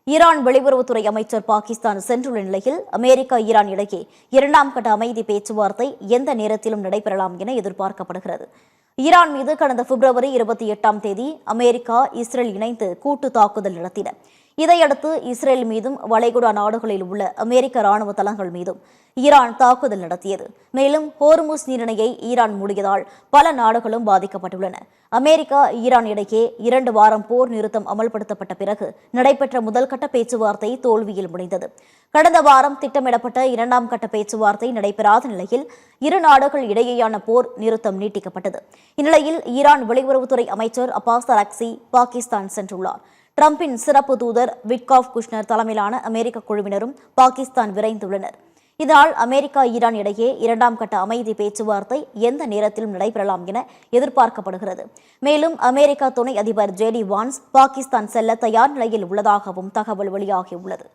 Iran வெளியுறவுத்துறை அமைச்சர் பாகிஸ்தான் சென்றுள்ள நிலையில் அமெரிக்கா ஈரான் இடையே இரண்டாம் கட்ட அமைதி பேச்சுவார்த்தை எந்த நேரத்திலும் நடைபெறலாம் என எதிர்பார்க்கப்படுகிறது. ஈரான் மீது கடந்த பிப்ரவரி 28ஆம் தேதி அமெரிக்கா, இஸ்ரேல் இணைந்து கூட்டு தாக்குதல் நடத்தின. இதையடுத்து இஸ்ரேல் மீதும் வளைகுடா நாடுகளில் உள்ள அமெரிக்க ராணுவ தளங்கள் மீதும் ஈரான் தாக்குதல் நடத்தியது. மேலும் ஹோர்முஸ் நீரிணையை ஈரான் மூடியதால் பல நாடுகளும் பாதிக்கப்பட்டுள்ளன. அமெரிக்கா, ஈரான் இடையே 2 வாரம் போர் நிறுத்தம் அமல்படுத்தப்பட்ட பிறகு நடைபெற்ற முதல் கட்ட பேச்சுவார்த்தை தோல்வியில் முடிந்தது. கடந்த வாரம் திட்டமிடப்பட்ட 2ஆம் கட்ட பேச்சுவார்த்தை நடைபெறாத நிலையில் இரு நாடுகள் இடையேயான போர் நிறுத்தம் நீட்டிக்கப்பட்டது. இந்நிலையில் ஈரான் வெளியுறவுத்துறை அமைச்சர் அப்பாஸ் அரக்சி பாகிஸ்தான் சென்றுள்ளார். டிரம்பின் சிறப்பு தூதர் விட்காஃப் குஷ்னர் தலைமையிலான அமெரிக்க குழுவினரும் பாகிஸ்தான் விரைந்துள்ளனர். இதனால் அமெரிக்கா, ஈரான் இடையே 2ஆம் கட்ட அமைதி பேச்சுவார்த்தை எந்த நேரத்திலும் நடைபெறலாம் என எதிர்பார்க்கப்படுகிறது. மேலும் அமெரிக்க துணை அதிபர் JD வான்ஸ் பாகிஸ்தான் செல்ல தயார் நிலையில் உள்ளதாகவும் தகவல் வெளியாகியுள்ளது.